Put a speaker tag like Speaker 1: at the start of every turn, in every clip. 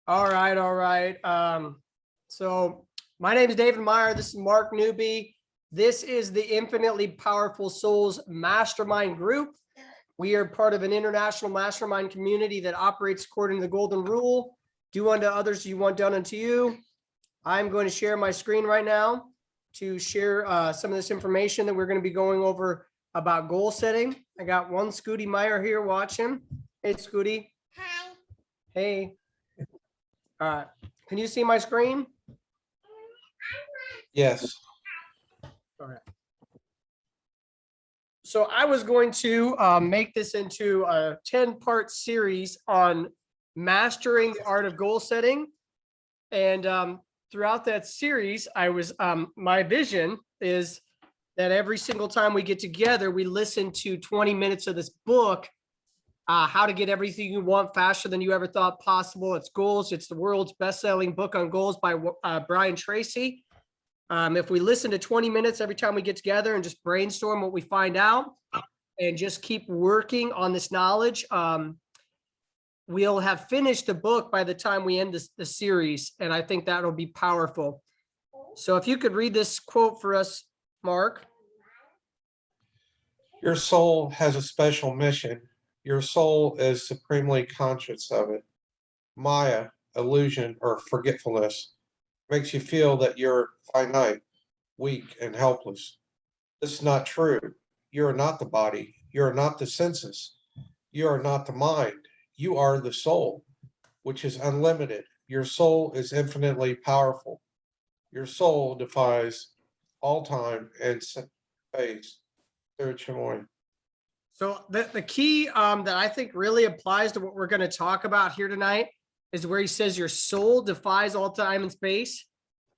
Speaker 1: All right, all right. So my name is David Meyer. This is Mark Newby. This is the Infinitely Powerful Souls Mastermind Group. We are part of an international mastermind community that operates according to the golden rule. Do unto others as you want done unto you. I'm going to share my screen right now to share some of this information that we're going to be going over about goal setting. I got one Scooty Meyer here watching. Hey, Scooty.
Speaker 2: Hi.
Speaker 1: Hey. Can you see my screen?
Speaker 3: Yes.
Speaker 1: All right. So I was going to make this into a 10-part series on mastering the art of goal setting. And throughout that series, my vision is that every single time we get together, we listen to 20 minutes of this book, How to Get Everything You Want Faster Than You Ever Thought Possible. It's Goals. It's the world's best-selling book on goals by Brian Tracy. If we listen to 20 minutes every time we get together and just brainstorm what we find out and just keep working on this knowledge, we'll have finished the book by the time we end the series. And I think that'll be powerful. So if you could read this quote for us, Mark.
Speaker 3: Your soul has a special mission. Your soul is supremely conscious of it. Maya, illusion, or forgetfulness makes you feel that you're finite, weak, and helpless. This is not true. You are not the body. You are not the senses. You are not the mind. You are the soul, which is unlimited. Your soul is infinitely powerful. Your soul defies all time and space.
Speaker 1: So the key that I think really applies to what we're going to talk about here tonight is where he says your soul defies all time and space.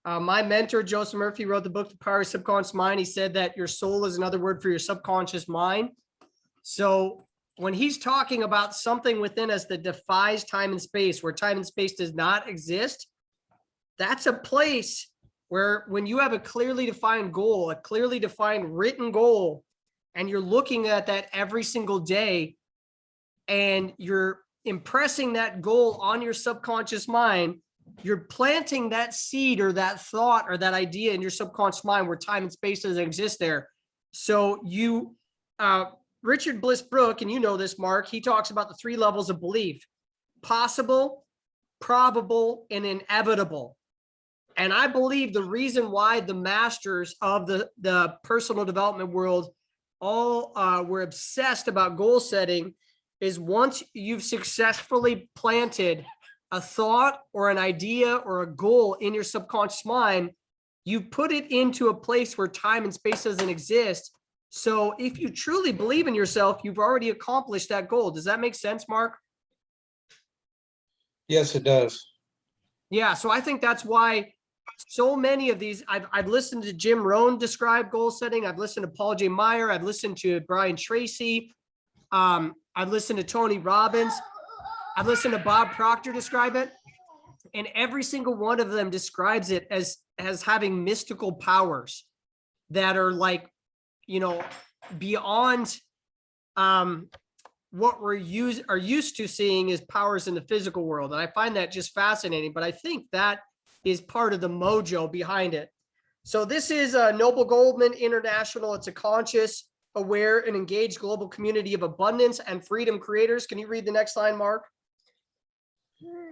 Speaker 1: My mentor, Joseph Murphy, wrote the book, The Power of Subconscious Mind. He said that your soul is another word for your subconscious mind. So when he's talking about something within us that defies time and space, where time and space does not exist, that's a place where when you have a clearly defined goal, a clearly defined written goal, and you're looking at that every single day, and you're impressing that goal on your subconscious mind, you're planting that seed or that thought or that idea in your subconscious mind where time and space doesn't exist there. So you, Richard Bliss Brooke, and you know this, Mark, he talks about the 3 levels of belief: possible, probable, and inevitable. And I believe the reason why the masters of the personal development world all were obsessed about goal setting is once you've successfully planted a thought or an idea or a goal in your subconscious mind, you put it into a place where time and space doesn't exist. So if you truly believe in yourself, you've already accomplished that goal. Does that make sense, Mark?
Speaker 3: Yes, it does.
Speaker 1: Yeah, so I think that's why so many of these, I've listened to Jim Rohn describe goal setting. I've listened to Paul J. Meyer. I've listened to Brian Tracy. I've listened to Tony Robbins. I've listened to Bob Proctor describe it. And every single one of them describes it as having mystical powers that are like, beyond what we're used to seeing as powers in the physical world. And I find that just fascinating, but I think that is part of the mojo behind it. So this is Noble Goldman International. It's a conscious, aware, and engaged global community of abundance and freedom creators. Can you read the next line, Mark?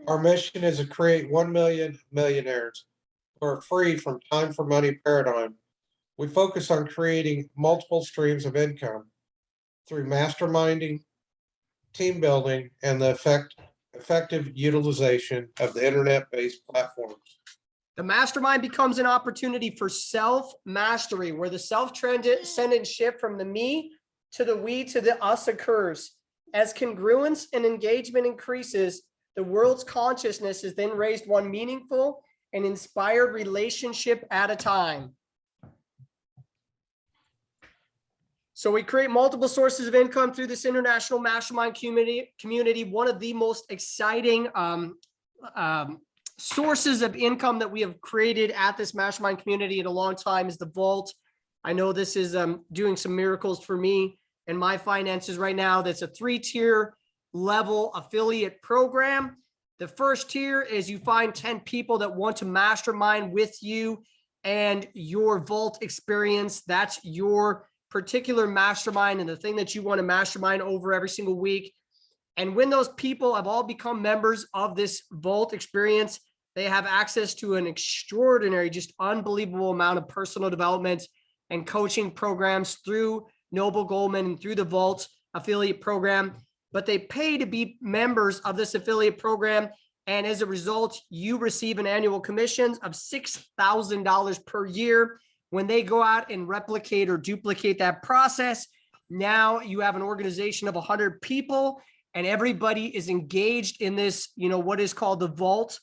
Speaker 3: Our mission is to create 1 million millionaires who are free from time for money paradigm. We focus on creating multiple streams of income through masterminding, team building, and the effective utilization of the internet-based platforms.
Speaker 1: The mastermind becomes an opportunity for self-mastery, where the self-transcendent shift from the me to the we to the us occurs. As congruence and engagement increases, the world's consciousness is then raised one meaningful and inspired relationship at a time. So we create multiple sources of income through this international mastermind community. One of the most exciting sources of income that we have created at this mastermind community in a long time is the vault. I know this is doing some miracles for me and my finances right now. That's a 3-tier level affiliate program The first tier is you find 10 people that want to mastermind with you and your vault experience. That's your particular mastermind and the thing that you want to mastermind over every single week. And when those people have all become members of this vault experience, they have access to an extraordinary, just unbelievable amount of personal development and coaching programs through Noble Goldman and through the Vault affiliate program. But they pay to be members of this affiliate program. And as a result, you receive an annual commission of $6,000 per year. When they go out and replicate or duplicate that process, now you have an organization of 100 people and everybody is engaged in this, what is called the Vault,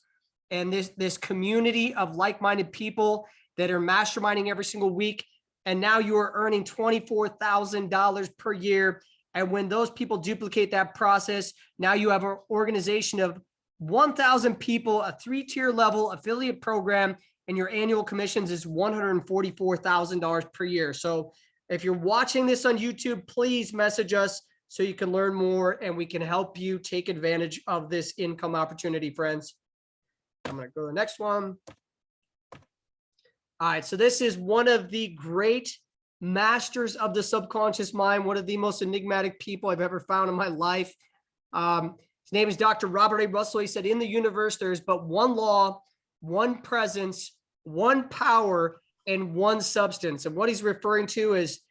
Speaker 1: and this community of like-minded people that are masterminding every single week. And now you are earning $24,000 per year. And when those people duplicate that process, now you have an organization of 1,000 people, a 3-tier level affiliate program, and your annual commissions is $144,000 per year. So if you're watching this on YouTube, please message us so you can learn more and we can help you take advantage of this income opportunity, friends. I'm going to go to the next one. All right, so this is one of the great masters of the subconscious mind, one of the most enigmatic people I've ever found in my life. His name is Dr. Robert A. Russell. He said, in the universe, there's but one law, one presence, one power, and one substance. And what he's referring to is,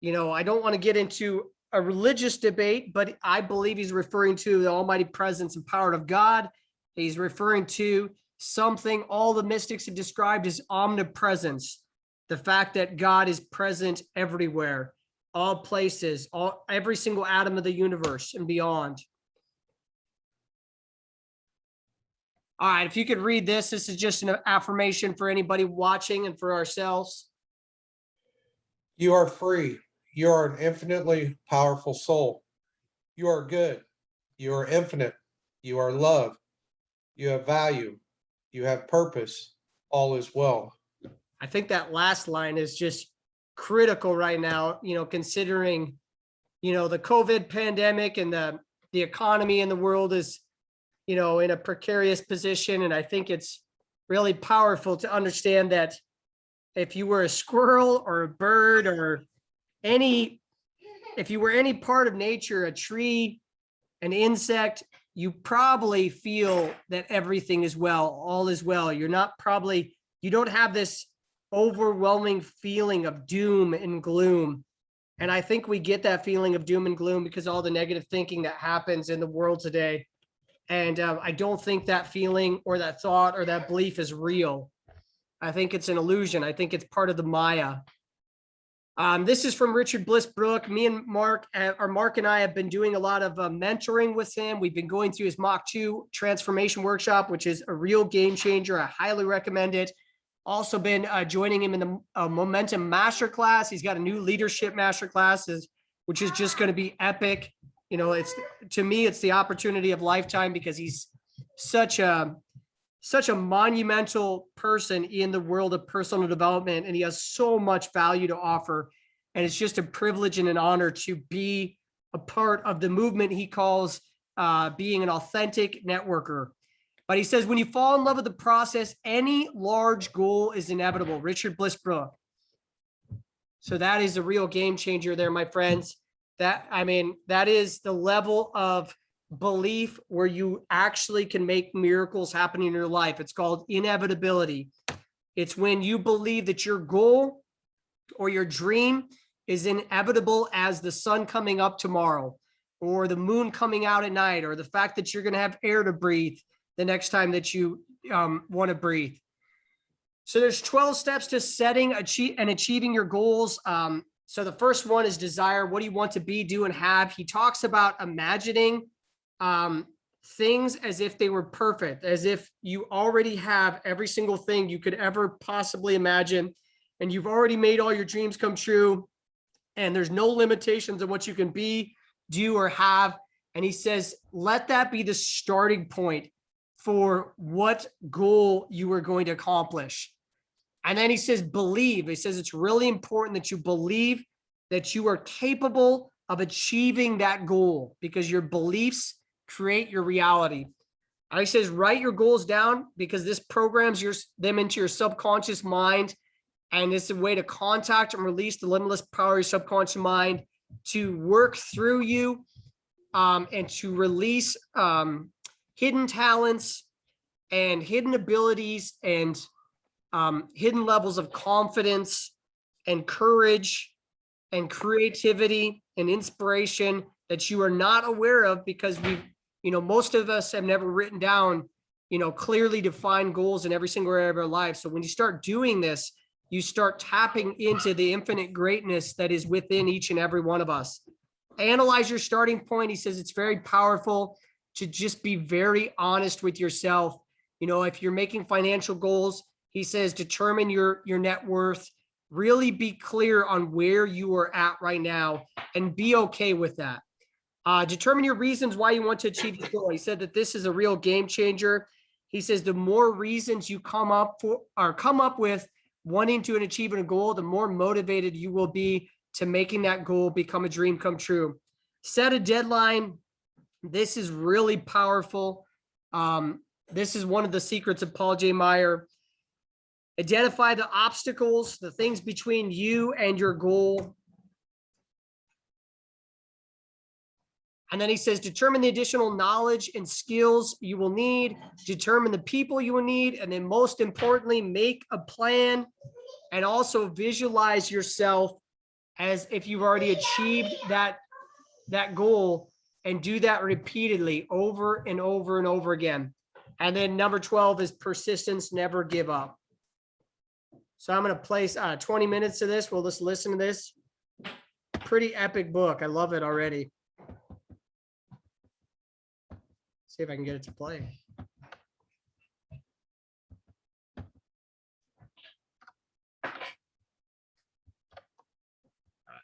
Speaker 1: I don't want to get into a religious debate, but I believe he's referring to the almighty presence and power of God. He's referring to something all the mystics have described as omnipresence, the fact that God is present everywhere, all places, every single atom of the universe and beyond. All right, if you could read this, this is just an affirmation for anybody watching and for ourselves.
Speaker 3: You are free. You are an infinitely powerful soul. You are good. You are infinite. You are love. You have value. You have purpose. All is well.
Speaker 1: I think that last line is just critical right now, considering, the COVID pandemic and the economy in the world is, in a precarious position. And I think it's really powerful to understand that if you were a squirrel or a bird or if you were any part of nature, a tree, an insect, you probably feel that everything is well, all is well. You don't have this overwhelming feeling of doom and gloom. And I think we get that feeling of doom and gloom because all the negative thinking that happens in the world today. And I don't think that feeling or that thought or that belief is real. I think it's an illusion. I think it's part of the Maya. This is from Richard Bliss Brooke. Me and Mark and I have been doing a lot of mentoring with him. We've been going through his Mach 2 transformation workshop, which is a real game changer. I highly recommend it. Also been joining him in the Momentum Masterclass. He's got a new leadership masterclass, which is just going to be epic. To me, it's the opportunity of lifetime because he's such a monumental person in the world of personal development, and he has so much value to offer. And it's just a privilege and an honor to be a part of the movement he calls being an authentic networker. But he says, when you fall in love with the process, any large goal is inevitable. Richard Bliss Brooke. So that is a real game changer there, my friends. That is the level of belief where you actually can make miracles happen in your life. It's called inevitability. It's when you believe that your goal or your dream is inevitable as the sun coming up tomorrow, or the moon coming out at night, or the fact that you're going to have air to breathe the next time that you want to breathe. So there's 12 steps to setting and achieving your goals. So the first one is desire. What do you want to be, do, and have? He talks about imagining things as if they were perfect, as if you already have every single thing you could ever possibly imagine, and you've already made all your dreams come true, and there's no limitations on what you can be, do, or have. And he says, let that be the starting point for what goal you are going to accomplish. And then he says, believe. He says it's really important that you believe that you are capable of achieving that goal, because your beliefs create your reality. He says, write your goals down because this programs them into your subconscious mind. And it's a way to contact and release the limitless power of your subconscious mind to work through you and to release hidden talents and hidden abilities and hidden levels of confidence and courage and creativity and inspiration that you are not aware of because most of us have never written down, clearly defined goals in every single area of our life. So when you start doing this, you start tapping into the infinite greatness that is within each and every one of us. Analyze your starting point. He says it's very powerful to just be very honest with yourself. If you're making financial goals, he says, determine your net worth, really be clear on where you are at right now and be okay with that. Determine your reasons why you want to achieve the goal. He said that this is a real game changer. He says the more reasons you come up with wanting to achieve a goal, the more motivated you will be to making that goal become a dream come true. Set a deadline. This is really powerful. This is one of the secrets of Paul J. Meyer. Identify the obstacles, the things between you and your goal. And then he says, determine the additional knowledge and skills you will need, determine the people you will need, and then most importantly, make a plan and also visualize yourself as if you've already achieved that goal and do that repeatedly over and over and over again. And then number 12 is persistence, never give up. So I'm going to place 20 minutes of this. We'll just listen to this. Pretty epic book. I love it already. See if I can get it to play.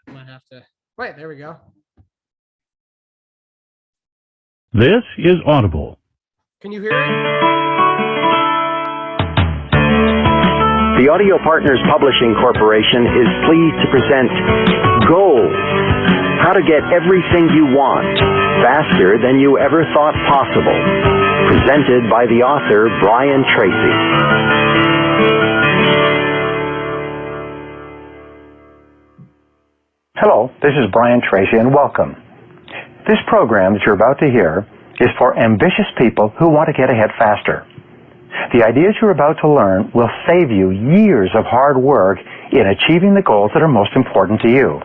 Speaker 1: I might have to. Right, there we go.
Speaker 2: This is Audible.
Speaker 1: Can you hear it?
Speaker 4: The Audio Partners Publishing Corporation is pleased to present Goals, How to Get Everything You Want Faster Than You Ever Thought Possible, presented by the author Brian Tracy. Hello, this is Brian Tracy and welcome. This program that you're about to hear is for ambitious people who want to get ahead faster. The ideas you're about to learn will save you years of hard work in achieving the goals that are most important to you.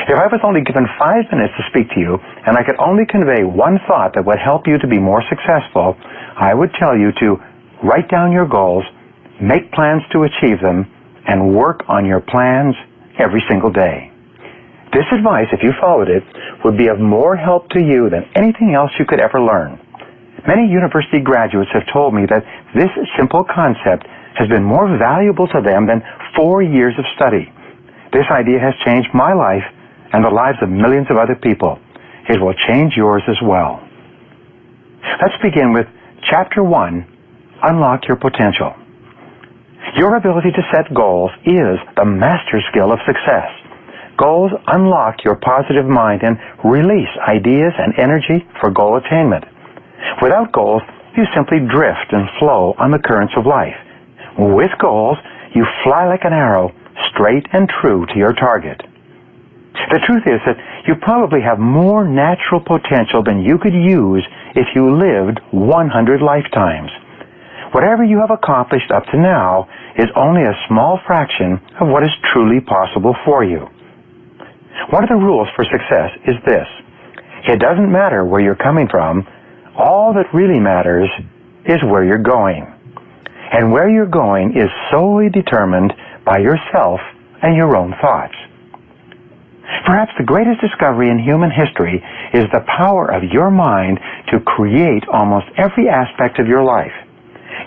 Speaker 4: If I was only given 5 minutes to speak to you, and I could only convey one thought that would help you to be more successful, I would tell you to write down your goals, make plans to achieve them, and work on your plans every single day. This advice, if you followed it, would be of more help to you than anything else you could ever learn. Many university graduates have told me that this simple concept has been more valuable to them than 4 years of study. This idea has changed my life and the lives of millions of other people. It will change yours as well. Let's begin with Chapter 1, Unlock Your Potential. Your ability to set goals is the master skill of success. Goals unlock your positive mind and release ideas and energy for goal attainment. Without goals, you simply drift and flow on the currents of life. With goals, you fly like an arrow, straight and true to your target. The truth is that you probably have more natural potential than you could use if you lived 100 lifetimes. Whatever you have accomplished up to now is only a small fraction of what is truly possible for you. One of the rules for success is this: it doesn't matter where you're coming from. All that really matters is where you're going. And where you're going is solely determined by yourself and your own thoughts. Perhaps the greatest discovery in human history is the power of your mind to create almost every aspect of your life.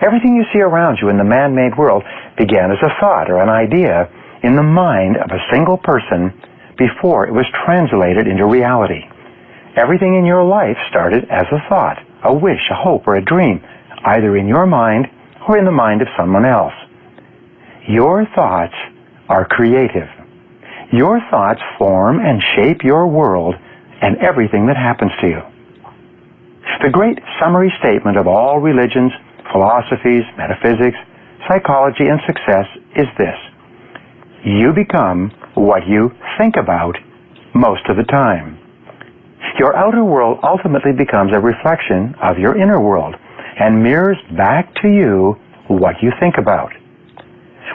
Speaker 4: Everything you see around you in the man-made world began as a thought or an idea in the mind of a single person before it was translated into reality. Everything in your life started as a thought, a wish, a hope, or a dream, either in your mind or in the mind of someone else. Your thoughts are creative. Your thoughts form and shape your world and everything that happens to you. The great summary statement of all religions, philosophies, metaphysics, psychology, and success is this: you become what you think about most of the time. Your outer world ultimately becomes a reflection of your inner world and mirrors back to you what you think about.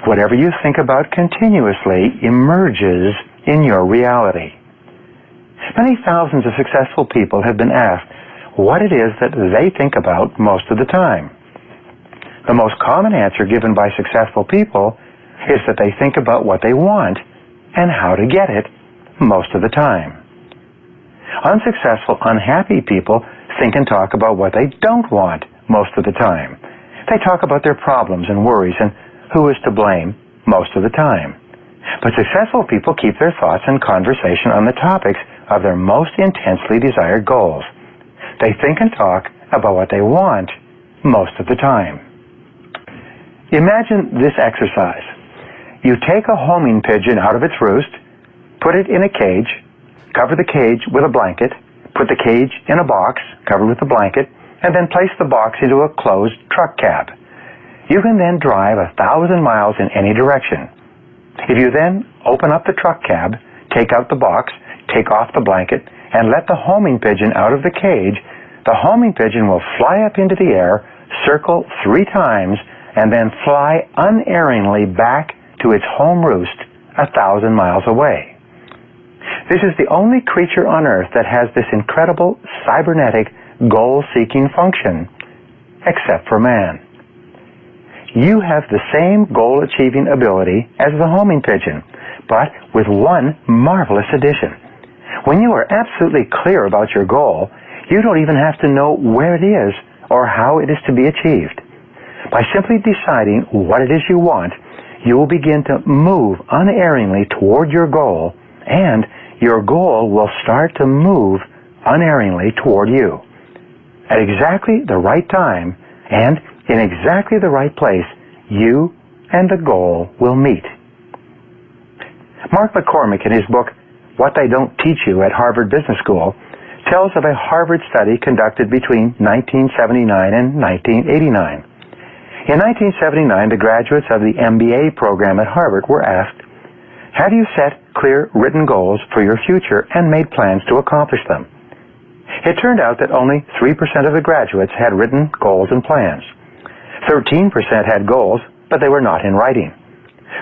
Speaker 4: Whatever you think about continuously emerges in your reality. Many thousands of successful people have been asked what it is that they think about most of the time. The most common answer given by successful people is that they think about what they want and how to get it most of the time. Unsuccessful, unhappy people think and talk about what they don't want most of the time. They talk about their problems and worries and who is to blame most of the time. But successful people keep their thoughts and conversation on the topics of their most intensely desired goals. They think and talk about what they want most of the time. Imagine this exercise. You take a homing pigeon out of its roost, put it in a cage, cover the cage with a blanket, put the cage in a box covered with a blanket, and then place the box into a closed truck cab. You can then drive 1,000 miles in any direction. If you then open up the truck cab, take out the box, take off the blanket, and let the homing pigeon out of the cage, the homing pigeon will fly up into the air, circle 3 times, and then fly unerringly back to its home roost 1,000 miles away. This is the only creature on Earth that has this incredible cybernetic goal-seeking function, except for man. You have the same goal-achieving ability as the homing pigeon, but with one marvelous addition. When you are absolutely clear about your goal, you don't even have to know where it is or how it is to be achieved. By simply deciding what it is you want, you will begin to move unerringly toward your goal, and your goal will start to move unerringly toward you. At exactly the right time and in exactly the right place, you and the goal will meet. Mark McCormick, in his book, What They Don't Teach You at Harvard Business School, tells of a Harvard study conducted between 1979 and 1989. In 1979, the graduates of the MBA program at Harvard were asked, "Have you set clear written goals for your future and made plans to accomplish them?" It turned out that only 3% of the graduates had written goals and plans. 13% had goals, but they were not in writing.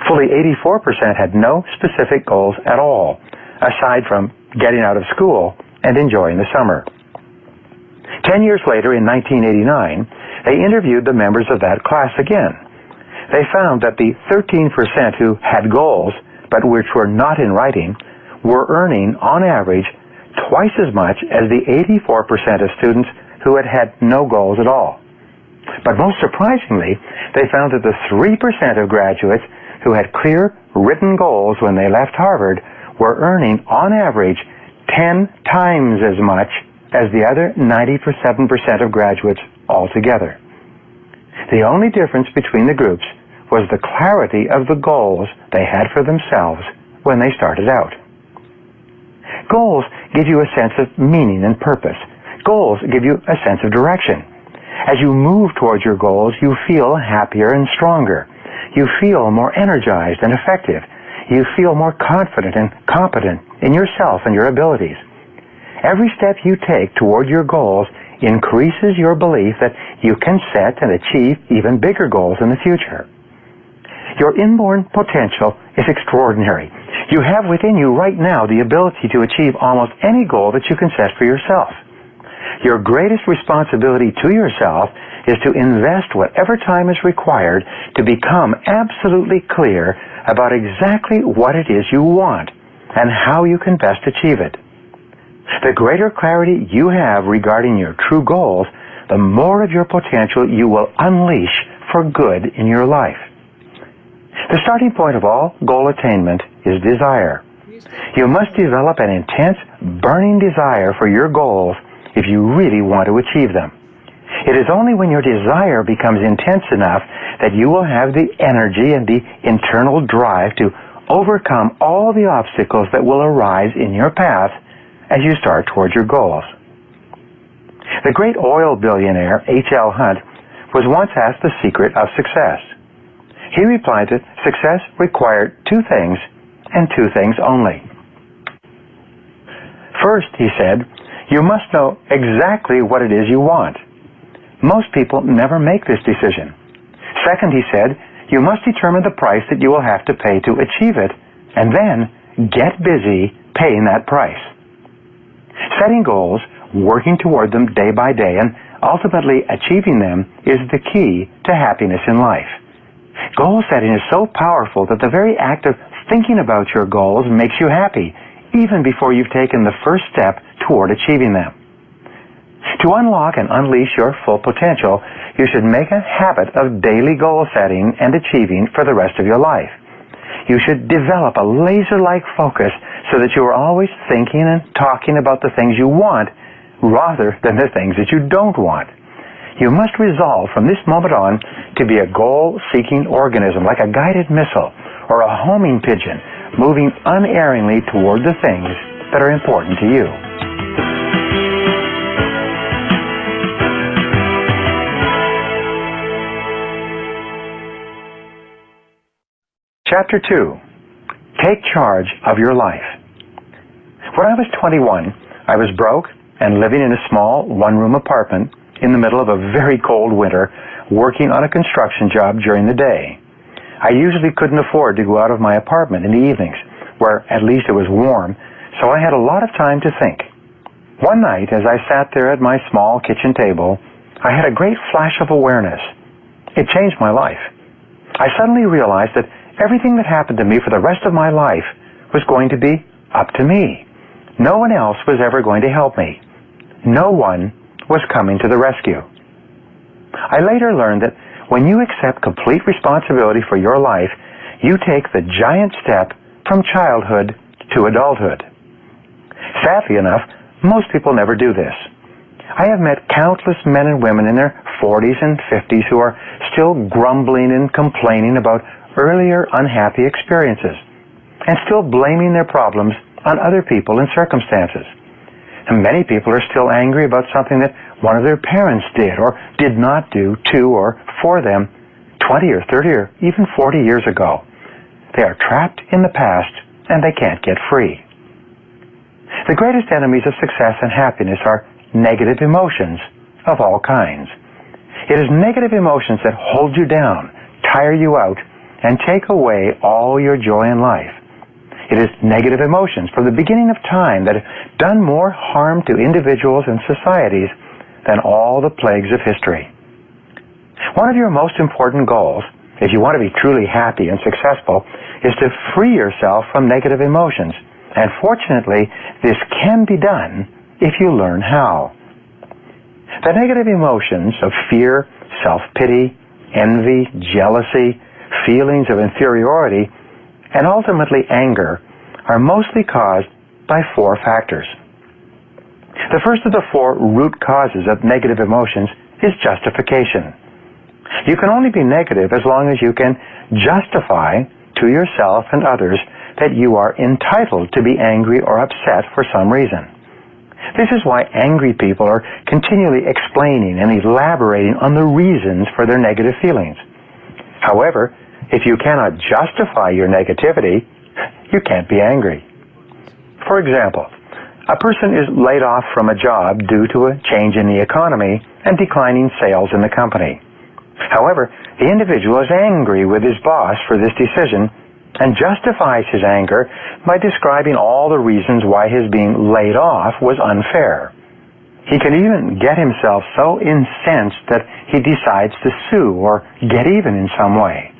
Speaker 4: Fully 84% had no specific goals at all, aside from getting out of school and enjoying the summer. 10 years later, in 1989, they interviewed the members of that class again. They found that the 13% who had goals, but which were not in writing, were earning, on average, twice as much as the 84% of students who had had no goals at all. But most surprisingly, they found that the 3% of graduates who had clear written goals when they left Harvard were earning, on average, 10 times as much as the other 97% of graduates altogether. The only difference between the groups was the clarity of the goals they had for themselves when they started out. Goals give you a sense of meaning and purpose. Goals give you a sense of direction. As you move towards your goals, you feel happier and stronger. You feel more energized and effective. You feel more confident and competent in yourself and your abilities. Every step you take toward your goals increases your belief that you can set and achieve even bigger goals in the future. Your inborn potential is extraordinary. You have within you right now the ability to achieve almost any goal that you can set for yourself. Your greatest responsibility to yourself is to invest whatever time is required to become absolutely clear about exactly what it is you want and how you can best achieve it. The greater clarity you have regarding your true goals, the more of your potential you will unleash for good in your life. The starting point of all goal attainment is desire. You must develop an intense, burning desire for your goals if you really want to achieve them. It is only when your desire becomes intense enough that you will have the energy and the internal drive to overcome all the obstacles that will arise in your path as you start towards your goals. The great oil billionaire H.L. Hunt was once asked the secret of success. He replied that success required two things and two things only. First, he said, you must know exactly what it is you want. Most people never make this decision. Second, he said, you must determine the price that you will have to pay to achieve it, and then get busy paying that price. Setting goals, working toward them day by day, and ultimately achieving them is the key to happiness in life. Goal setting is so powerful that the very act of thinking about your goals makes you happy, even before you've taken the first step toward achieving them. To unlock and unleash your full potential, you should make a habit of daily goal setting and achieving for the rest of your life. You should develop a laser-like focus so that you are always thinking and talking about the things you want rather than the things that you don't want. You must resolve from this moment on to be a goal-seeking organism, like a guided missile or a homing pigeon, moving unerringly toward the things that are important to you. Chapter 2. Take charge of your life. When I was 21, I was broke and living in a small one-room apartment in the middle of a very cold winter, working on a construction job during the day. I usually couldn't afford to go out of my apartment in the evenings, where at least it was warm, so I had a lot of time to think. One night, as I sat there at my small kitchen table, I had a great flash of awareness. It changed my life. I suddenly realized that everything that happened to me for the rest of my life was going to be up to me. No one else was ever going to help me. No one was coming to the rescue. I later learned that when you accept complete responsibility for your life, you take the giant step from childhood to adulthood. Sadly enough, most people never do this. I have met countless men and women in their 40s and 50s who are still grumbling and complaining about earlier unhappy experiences and still blaming their problems on other people and circumstances. And many people are still angry about something that one of their parents did or did not do to or for them 20 or 30 or even 40 years ago. They are trapped in the past and they can't get free. The greatest enemies of success and happiness are negative emotions of all kinds. It is negative emotions that hold you down, tire you out, and take away all your joy in life. It is negative emotions from the beginning of time that have done more harm to individuals and societies than all the plagues of history. One of your most important goals, if you want to be truly happy and successful, is to free yourself from negative emotions. And fortunately, this can be done if you learn how. The negative emotions of fear, self-pity, envy, jealousy, feelings of inferiority, and ultimately anger are mostly caused by four factors. The first of the four root causes of negative emotions is justification. You can only be negative as long as you can justify to yourself and others that you are entitled to be angry or upset for some reason. This is why angry people are continually explaining and elaborating on the reasons for their negative feelings. However, if you cannot justify your negativity, you can't be angry. For example, a person is laid off from a job due to a change in the economy and declining sales in the company. However, the individual is angry with his boss for this decision and justifies his anger by describing all the reasons why his being laid off was unfair. He can even get himself so incensed that he decides to sue or get even in some way.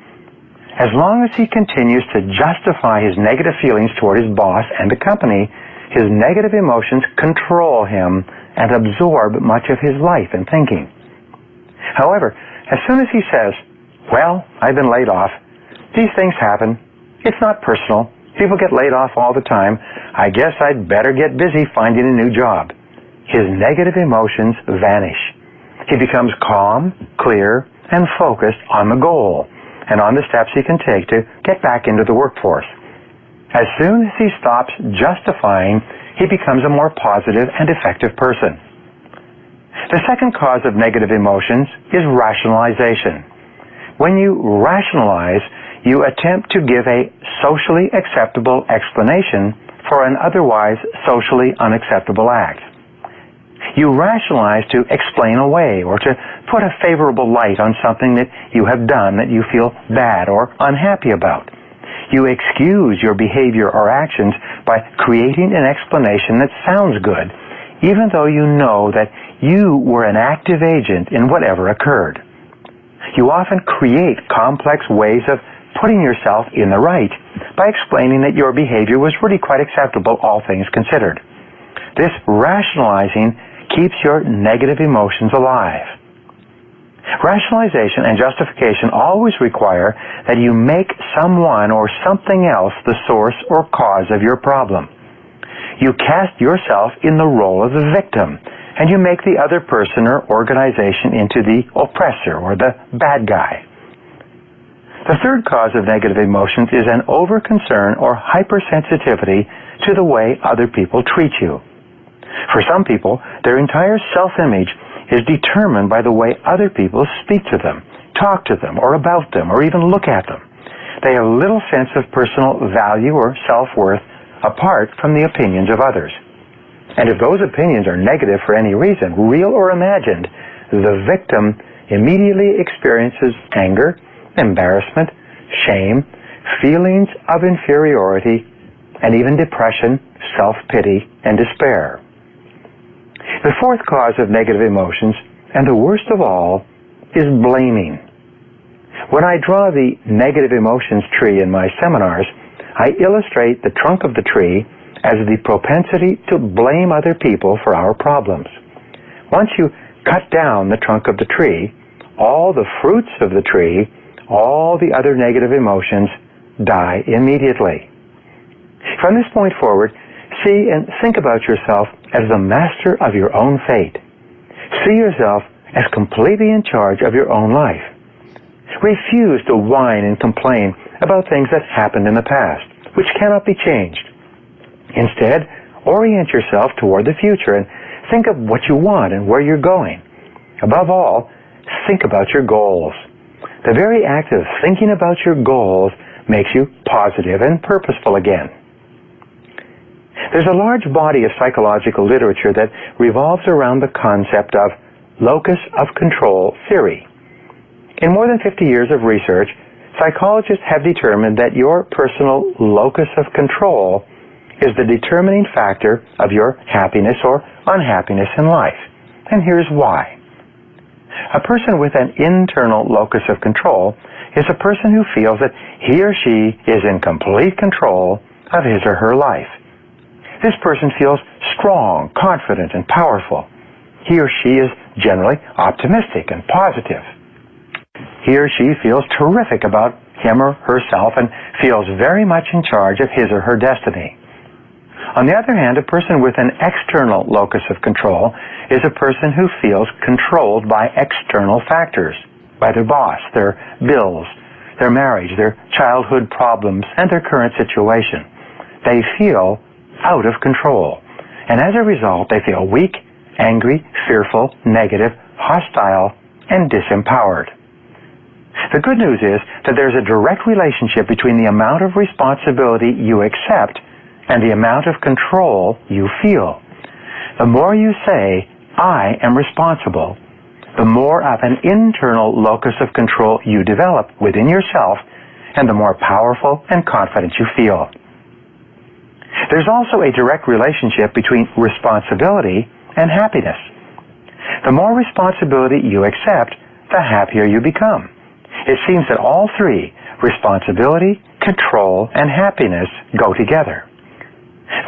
Speaker 4: As long as he continues to justify his negative feelings toward his boss and the company, his negative emotions control him and absorb much of his life and thinking. However, as soon as he says, "Well, I've been laid off. These things happen. It's not personal. People get laid off all the time. I guess I'd better get busy finding a new job," his negative emotions vanish. He becomes calm, clear, and focused on the goal and on the steps he can take to get back into the workforce. As soon as he stops justifying, he becomes a more positive and effective person. The second cause of negative emotions is rationalization. When you rationalize, you attempt to give a socially acceptable explanation for an otherwise socially unacceptable act. You rationalize to explain away or to put a favorable light on something that you have done that you feel bad or unhappy about. You excuse your behavior or actions by creating an explanation that sounds good, even though you know that you were an active agent in whatever occurred. You often create complex ways of putting yourself in the right by explaining that your behavior was really quite acceptable, all things considered. This rationalizing keeps your negative emotions alive. Rationalization and justification always require that you make someone or something else the source or cause of your problem. You cast yourself in the role of the victim, and you make the other person or organization into the oppressor or the bad guy. The third cause of negative emotions is an over-concern or hypersensitivity to the way other people treat you. For some people, their entire self-image is determined by the way other people speak to them, talk to them, or about them, or even look at them. They have little sense of personal value or self-worth apart from the opinions of others. And if those opinions are negative for any reason, real or imagined, the victim immediately experiences anger, embarrassment, shame, feelings of inferiority, and even depression, self-pity, and despair. The fourth cause of negative emotions, and the worst of all, is blaming. When I draw the negative emotions tree in my seminars, I illustrate the trunk of the tree as the propensity to blame other people for our problems. Once you cut down the trunk of the tree, all the fruits of the tree, all the other negative emotions, die immediately. From this point forward, see and think about yourself as the master of your own fate. See yourself as completely in charge of your own life. Refuse to whine and complain about things that happened in the past, which cannot be changed. Instead, orient yourself toward the future and think of what you want and where you're going. Above all, think about your goals. The very act of thinking about your goals makes you positive and purposeful again. There's a large body of psychological literature that revolves around the concept of locus of control theory. In more than 50 years of research, psychologists have determined that your personal locus of control is the determining factor of your happiness or unhappiness in life. And here's why. A person with an internal locus of control is a person who feels that he or she is in complete control of his or her life. This person feels strong, confident, and powerful. He or she is generally optimistic and positive. He or she feels terrific about him or herself and feels very much in charge of his or her destiny. On the other hand, a person with an external locus of control is a person who feels controlled by external factors, by their boss, their bills, their marriage, their childhood problems, and their current situation. They feel out of control, and as a result, they feel weak, angry, fearful, negative, hostile, and disempowered. The good news is that there's a direct relationship between the amount of responsibility you accept and the amount of control you feel. The more you say, I am responsible, the more of an internal locus of control you develop within yourself, and the more powerful and confident you feel. There's also a direct relationship between responsibility and happiness. The more responsibility you accept, the happier you become. It seems that all three, responsibility, control, and happiness, go together.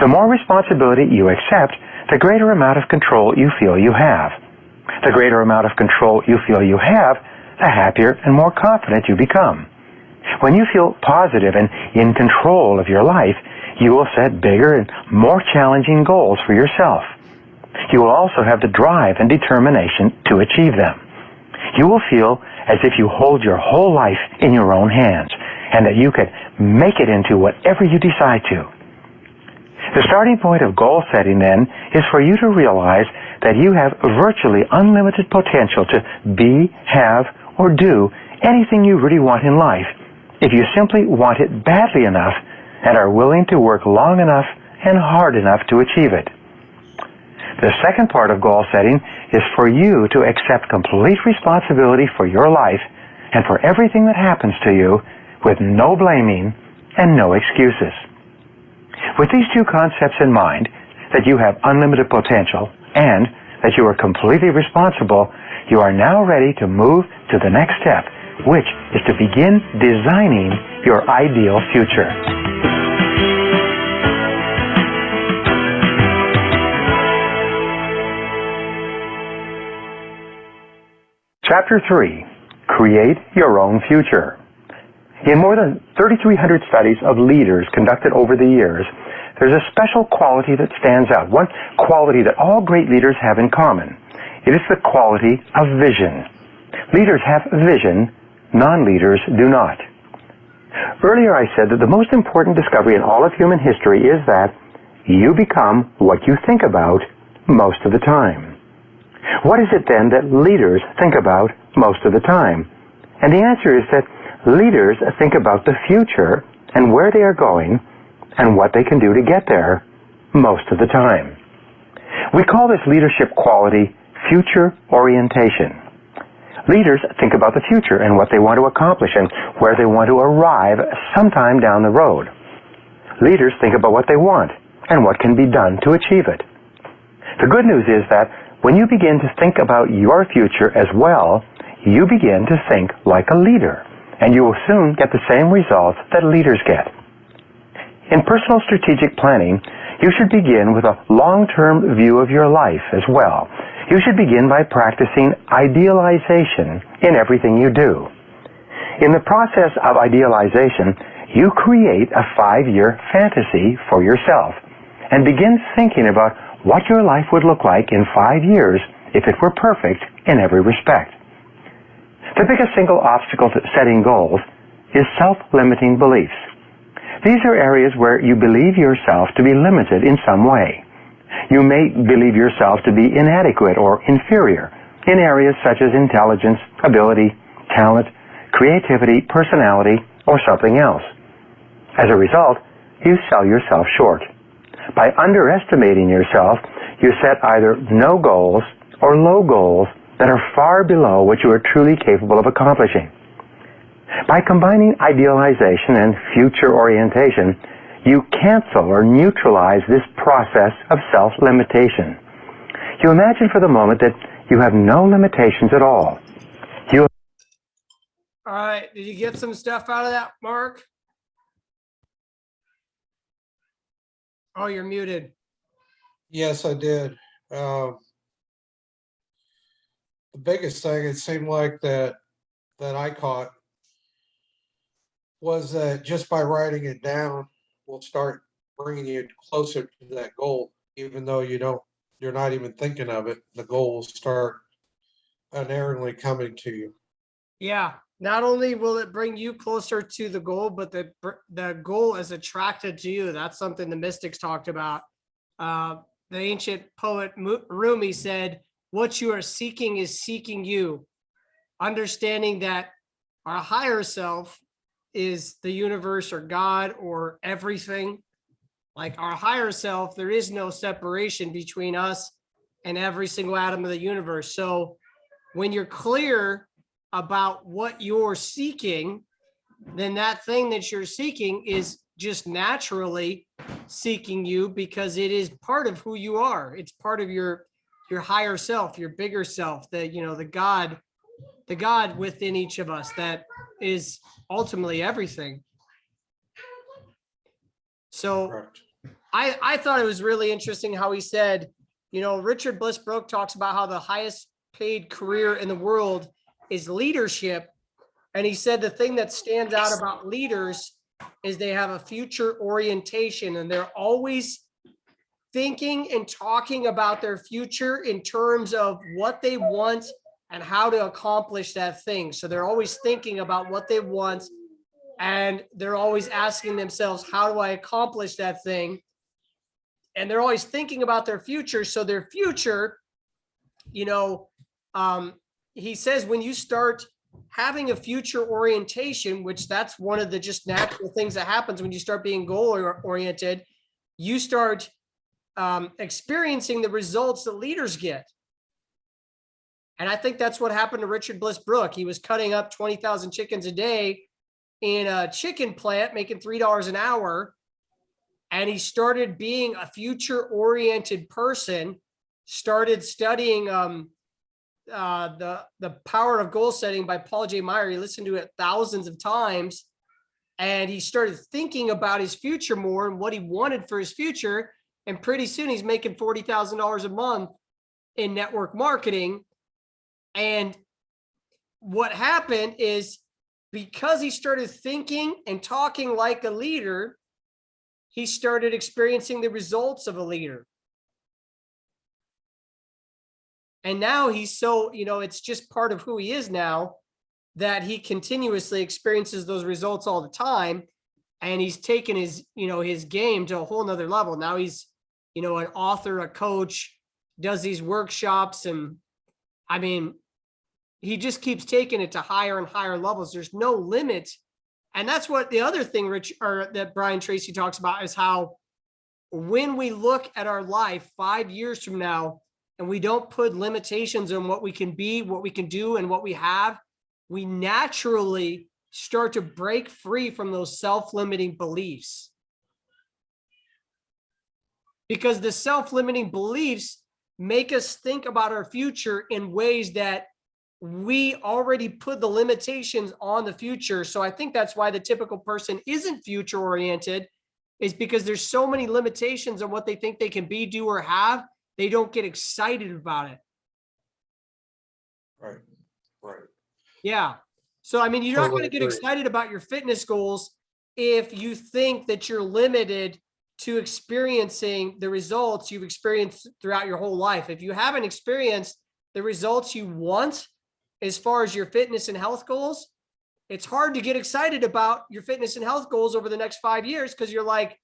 Speaker 4: The more responsibility you accept, the greater amount of control you feel you have. The greater amount of control you feel you have, the happier and more confident you become. When you feel positive and in control of your life, you will set bigger and more challenging goals for yourself. You will also have the drive and determination to achieve them. You will feel as if you hold your whole life in your own hands and that you could make it into whatever you decide to. The starting point of goal setting, then, is for you to realize that you have virtually unlimited potential to be, have, or do anything you really want in life if you simply want it badly enough and are willing to work long enough and hard enough to achieve it. The second part of goal setting is for you to accept complete responsibility for your life and for everything that happens to you with no blaming and no excuses. With these two concepts in mind, that you have unlimited potential and that you are completely responsible, you are now ready to move to the next step, which is to begin designing your ideal future. Chapter 3, Create Your Own Future. In more than 3,300 studies of leaders conducted over the years, there's a special quality that stands out, one quality that all great leaders have in common. It is the quality of vision. Leaders have vision, non-leaders do not. Earlier I said that the most important discovery in all of human history is that you become what you think about most of the time. What is it then that leaders think about most of the time? And the answer is that leaders think about the future and where they are going and what they can do to get there most of the time. We call this leadership quality future orientation. Leaders think about the future and what they want to accomplish and where they want to arrive sometime down the road. Leaders think about what they want and what can be done to achieve it. The good news is that when you begin to think about your future as well, you begin to think like a leader, and you will soon get the same results that leaders get. In personal strategic planning, you should begin with a long-term view of your life as well. You should begin by practicing idealization in everything you do. In the process of idealization, you create a 5-year fantasy for yourself and begin thinking about what your life would look like in 5 years if it were perfect in every respect. The biggest single obstacle to setting goals is self-limiting beliefs. These are areas where you believe yourself to be limited in some way. You may believe yourself to be inadequate or inferior in areas such as intelligence, ability, talent, creativity, personality, or something else. As a result, you sell yourself short. By underestimating yourself, you set either no goals or low goals that are far below what you are truly capable of accomplishing. By combining idealization and future orientation, you cancel or neutralize this process of self-limitation. You imagine for the moment that you have no limitations at all.
Speaker 1: All right. Did you get some stuff out of that, Mark? Oh, you're muted.
Speaker 3: Yes, I did. The biggest thing it seemed like that I caught was that just by writing it down will start bringing you closer to that goal, even though you're not even thinking of it. The goal will start unerringly coming to you.
Speaker 1: Yeah. Not only will it bring you closer to the goal, but the goal is attracted to you. That's something the mystics talked about. The ancient poet Rumi said, what you are seeking is seeking you. Understanding that our higher self is the universe or God or everything. Like our higher self, there is no separation between us and every single atom of the universe. So when you're clear about what you're seeking, then that thing that you're seeking is just naturally seeking you because it is part of who you are. It's part of your higher self, your bigger self, the God within each of us that is ultimately everything. So
Speaker 3: Correct.
Speaker 1: I thought it was really interesting how he said, Richard Bliss Broke talks about how the highest paid career in the world is leadership. And he said the thing that stands out about leaders is they have a future orientation and they're always thinking and talking about their future in terms of what they want and how to accomplish that thing. So they're always thinking about what they want and they're always asking themselves, how do I accomplish that thing? And they're always thinking about their future. So their future you know, he says when you start having a future orientation, which that's one of the just natural things that happens when you start being goal oriented, you start experiencing the results that leaders get. And I think that's what happened to Richard Bliss Brooke. He was cutting up 20,000 chickens a day in a chicken plant, making $3 an hour. And he started being a future oriented person, started studying the Power of Goal Setting by Paul J. Meyer. He listened to it thousands of times, and he started thinking about his future more and what he wanted for his future. And pretty soon he's making $40,000 a month in network marketing. And what happened is, because he started thinking and talking like a leader, he started experiencing the results of a leader. And now he's so, it's just part of who he is now, that he continuously experiences those results all the time. And he's taken his, his game to a whole nother level. Now he's, an author, a coach, does these workshops. And I mean, he just keeps taking it to higher and higher levels. There's no limit. And that's what the other thing that Brian Tracy talks about, is how when we look at our life 5 years from now, and we don't put limitations on what we can be, what we can do, and what we have, we naturally start to break free from those self-limiting beliefs. Because the self-limiting beliefs make us think about our future in ways that we already put the limitations on the future. So I think that's why the typical person isn't future oriented, is because there's so many limitations on what they think they can be, do, or have. They don't get excited about it.
Speaker 3: Right.
Speaker 1: Yeah. So, I mean, you're not going to get
Speaker 3: Totally
Speaker 1: excited about your fitness goals if you think that you're limited to experiencing the results you've experienced throughout your whole life. If you haven't experienced the results you want as far as your fitness and health goals, it's hard to get excited about your fitness and health goals over the next 5 years, because you're like,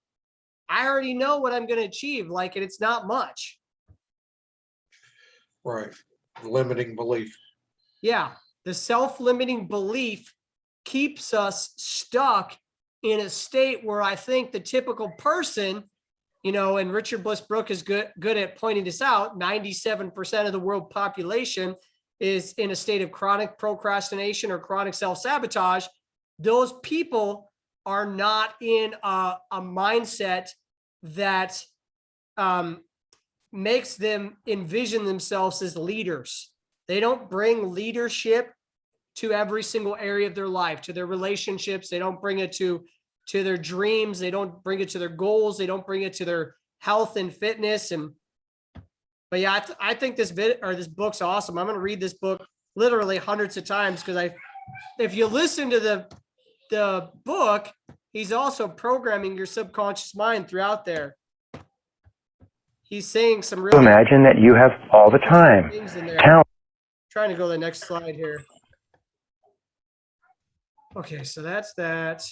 Speaker 1: I already know what I'm going to achieve. Like, and it's not much.
Speaker 3: Right. Limiting belief.
Speaker 1: Yeah. The self-limiting belief keeps us stuck in a state where I think the typical person, and Richard Bliss Brooke is good at pointing this out, 97% of the world population is in a state of chronic procrastination or chronic self-sabotage. Those people are not in a mindset that makes them envision themselves as leaders. They don't bring leadership to every single area of their life, to their relationships. They don't bring it to their dreams. They don't bring it to their goals. They don't bring it to their health and fitness. But yeah, I think this book's awesome. I'm going to read this book literally hundreds of times, because if you listen to the book, he's also programming your subconscious mind throughout there. He's saying some really
Speaker 4: Imagine that you have all the time,
Speaker 1: things in there.
Speaker 4: talent.
Speaker 1: Trying to go to the next slide here. Okay, so that's that.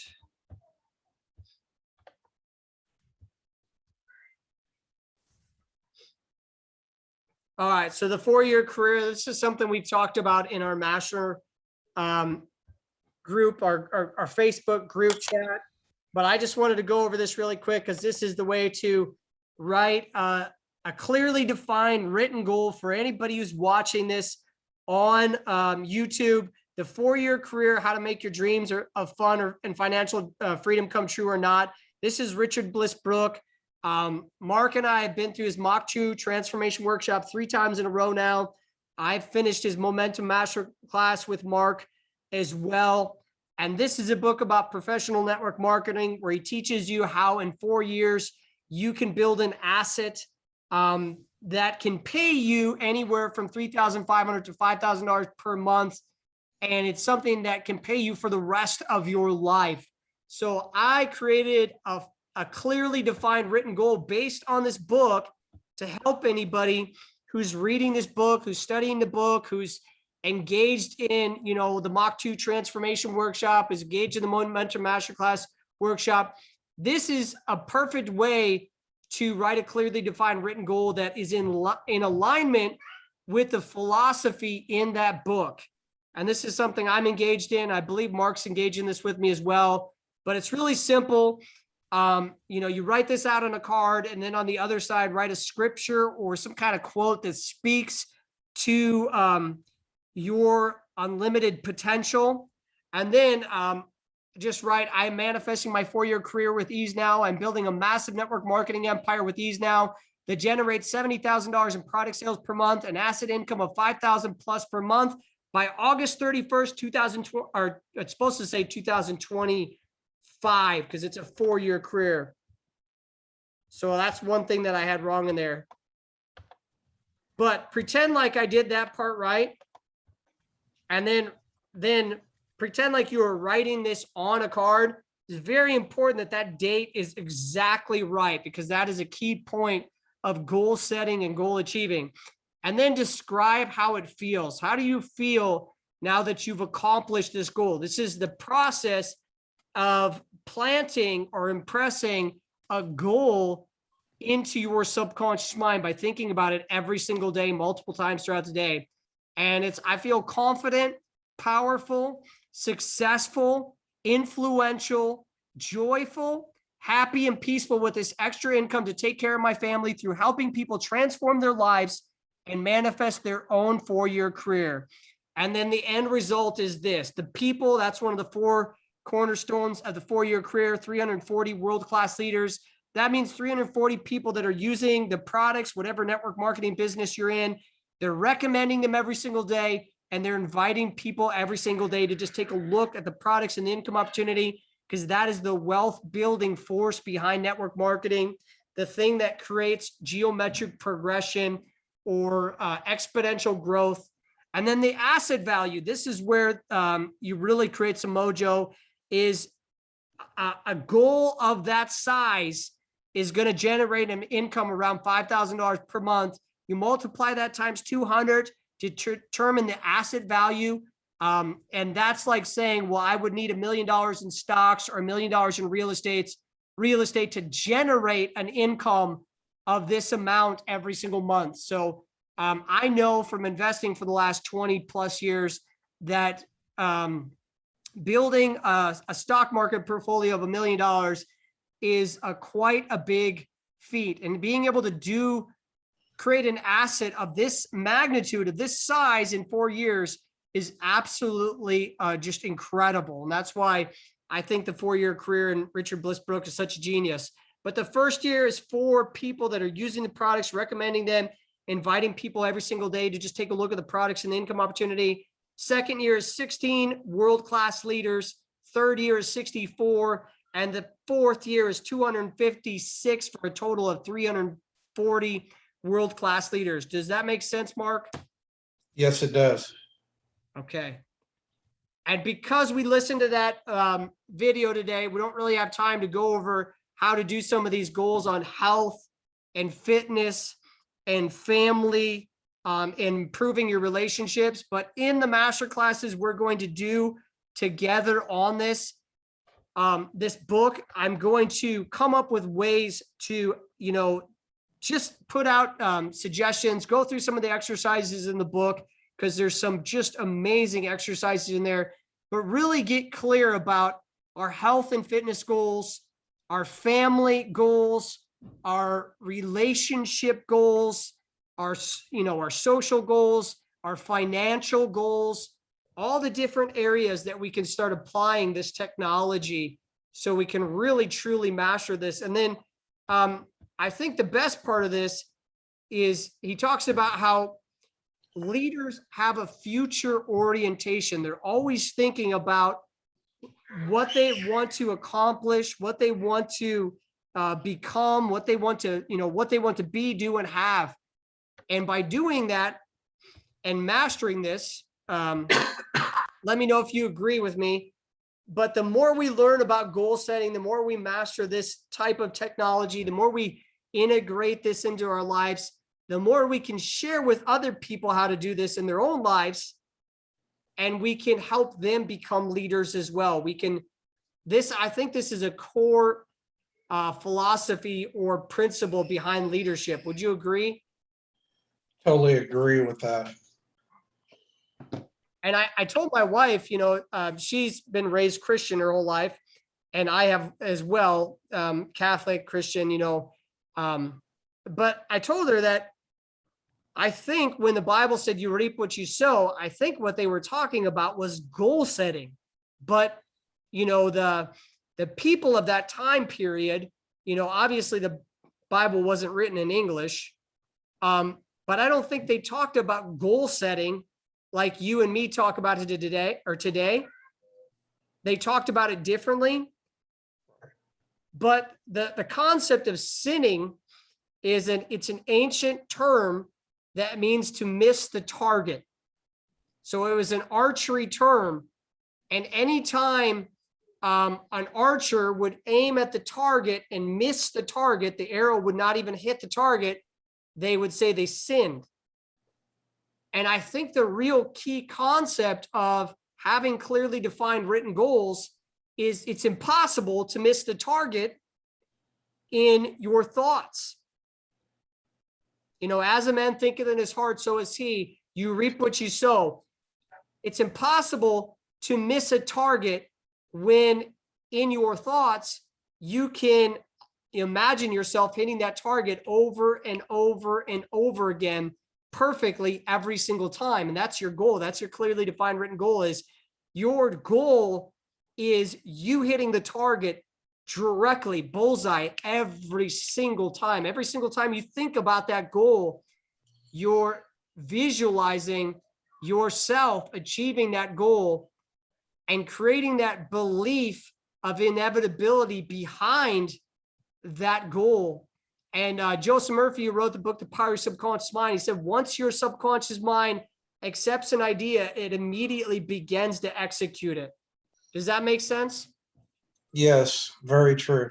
Speaker 1: All right, so the 4-year career, this is something we've talked about in our master group, our Facebook group chat, but I just wanted to go over this really quick, because this is the way to write a clearly defined written goal for anybody who's watching this on YouTube. The 4-year career, how to make your dreams of fun and financial freedom come true or not. This is Richard Bliss Brooke. Mark and I have been through his Mach 2 transformation workshop 3 times in a row now. I've finished his Momentum Masterclass with Mark as well. And this is a book about professional network marketing, where he teaches you how in 4 years you can build an asset that can pay you anywhere from $3,500 to $5,000 per month. And it's something that can pay you for the rest of your life. So I created a clearly defined written goal based on this book to help anybody who's reading this book, who's studying the book, who's engaged in, the Mach 2 transformation workshop, is engaged in the Momentum Masterclass workshop. This is a perfect way to write a clearly defined written goal that is in alignment with the philosophy in that book. And this is something I'm engaged in. I believe Mark's engaged in this with me as well, but it's really simple. You write this out on a card, and then on the other side, write a scripture or some kind of quote that speaks to your unlimited potential. And then just write, I'm manifesting my 4-year career with ease now. I'm building a massive network marketing empire with ease now that generates $70,000 in product sales per month, an asset income of $5,000 plus per month by August 31st, 2020, or it's supposed to say 2025 because it's a 4-year career. So that's one thing that I had wrong in there. But pretend like I did that part right. And then pretend like you were writing this on a card. It's very important that that date is exactly right, because that is a key point of goal setting and goal achieving. And then describe how it feels. How do you feel now that you've accomplished this goal? This is the process of planting or impressing a goal into your subconscious mind by thinking about it every single day, multiple times throughout the day. And I feel confident, powerful, successful, influential, joyful, happy, and peaceful with this extra income to take care of my family through helping people transform their lives and manifest their own 4-year career. And then the end result is this. The people, that's one of the 4 cornerstones of the 4-year career, 340 world-class leaders. That means 340 people that are using the products, whatever network marketing business you're in. They're recommending them every single day, and they're inviting people every single day to just take a look at the products and the income opportunity, because that is the wealth building force behind network marketing, the thing that creates geometric progression or exponential growth. And then the asset value. This is where you really create some mojo. Is a goal of that size is going to generate an income around $5,000 per month. You multiply that times 200 to determine the asset value. And that's like saying, well, I would need $1 million in stocks or $1 million in real estate to generate an income of this amount every single month. So I know from investing for the last 20 plus years that building a stock market portfolio of $1 million is quite a big feat. And being able to create an asset of this magnitude, of this size in 4 years is absolutely just incredible. And that's why I think the 4-year career in Richard Blissbrook is such a genius. But the first year is for people that are using the products, recommending them, inviting people every single day to just take a look at the products and the income opportunity. Second year is 16 world-class leaders. Third year is 64. And the fourth year is 256 for a total of 340 world-class leaders. Does that make sense, Mark?
Speaker 3: Yes, it does.
Speaker 1: Okay. And because we listened to that video today, we don't really have time to go over how to do some of these goals on health and fitness and family, improving your relationships. But in the master classes we're going to do together on this book, I'm going to come up with ways to, just put out suggestions, go through some of the exercises in the book, because there's some just amazing exercises in there, but really get clear about our health and fitness goals, our family goals, our relationship goals, our social goals, our financial goals, all the different areas that we can start applying this technology so we can really truly master this. And then I think the best part of this is he talks about how leaders have a future orientation. They're always thinking about what they want to accomplish, what they want to become, what they want to be, do, and have. And by doing that and mastering this, let me know if you agree with me. But the more we learn about goal setting, the more we master this type of technology, the more we integrate this into our lives, the more we can share with other people how to do this in their own lives, and we can help them become leaders as well. I think this is a core philosophy or principle behind leadership. Would you agree?
Speaker 3: Totally agree with that.
Speaker 1: And I told my wife, she's been raised Christian her whole life, and I have as well, Catholic, Christian, but I told her that I think when the Bible said you reap what you sow, I think what they were talking about was goal setting. But, the people of that time period, obviously the Bible wasn't written in English, but I don't think they talked about goal setting like you and me talk about it today. They talked about it differently. But the concept of sinning it's an ancient term that means to miss the target. So it was an archery term. And anytime an archer would aim at the target and miss the target, the arrow would not even hit the target, they would say they sinned. And I think the real key concept of having clearly defined written goals is it's impossible to miss the target in your thoughts. As a man thinketh in his heart, so is he. You reap what you sow. It's impossible to miss a target when in your thoughts, you can imagine yourself hitting that target over and over and over again perfectly every single time. And that's your goal. That's your clearly defined written goal. Is your goal is you hitting the target directly, bullseye, every single time. Every single time you think about that goal, you're visualizing yourself achieving that goal and creating that belief of inevitability behind that goal. And Joseph Murphy, who wrote the book, The Power of Your Subconscious Mind, he said, once your subconscious mind accepts an idea, it immediately begins to execute it. Does that make sense?
Speaker 3: Yes, very true.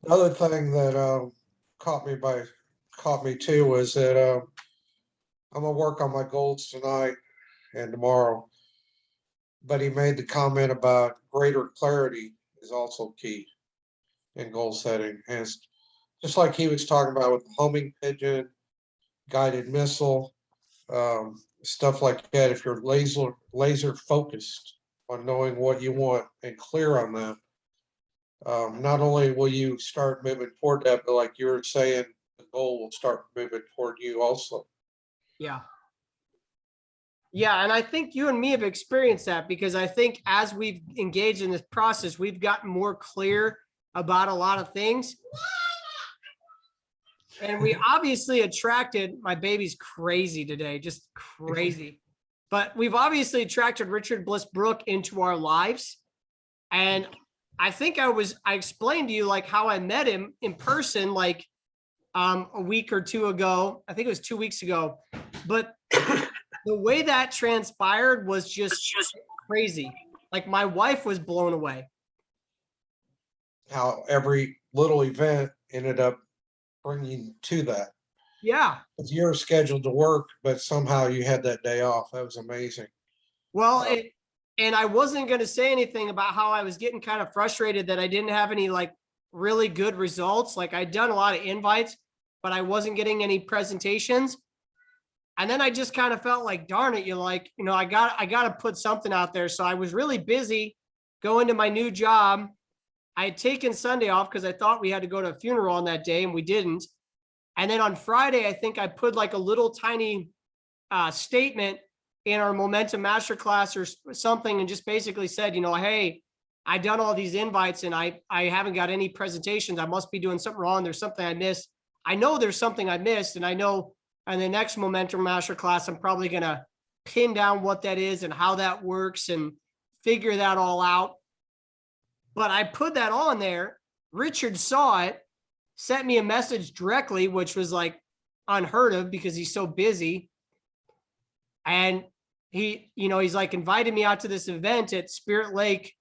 Speaker 3: Another thing that caught me too was that I'm gonna work on my goals tonight and tomorrow. But he made the comment about greater clarity is also key in goal setting. And it's just like he was talking about with the homing pigeon, guided missile, stuff like that. If you're laser focused on knowing what you want and clear on that, not only will you start moving toward that, but like you were saying, the goal will start moving toward you also.
Speaker 1: Yeah. Yeah. And I think you and me have experienced that, because I think as we've engaged in this process, we've gotten more clear about a lot of things. And we obviously attracted, my baby's crazy today, just crazy. But we've obviously attracted Richard Bliss Brooke into our lives. And I think I explained to you like how I met him in person, like a week or two ago. I think it was 2 weeks ago. But the way that transpired was just crazy. Like my wife was blown away.
Speaker 3: How every little event ended up bringing to that.
Speaker 1: Yeah.
Speaker 3: You're scheduled to work, but somehow you had that day off. That was amazing.
Speaker 1: Well, and I wasn't going to say anything about how I was getting kind of frustrated that I didn't have any like really good results. Like I'd done a lot of invites, but I wasn't getting any presentations. And then I just kind of felt like, darn it, I got to put something out there. So I was really busy going to my new job. I had taken Sunday off because I thought we had to go to a funeral on that day, and we didn't. And then on Friday, I think I put like a little tiny statement in our Momentum Masterclass or something, and just basically said, hey, I've done all these invites and I haven't got any presentations. I must be doing something wrong. There's something I missed. I know there's something I missed, and I know in the next Momentum Masterclass, I'm probably going to pin down what that is and how that works and figure that all out. But I put that on there. Richard saw it, sent me a message directly, which was like unheard of because he's so busy. And he's like invited me out to this event at Spirit Lake,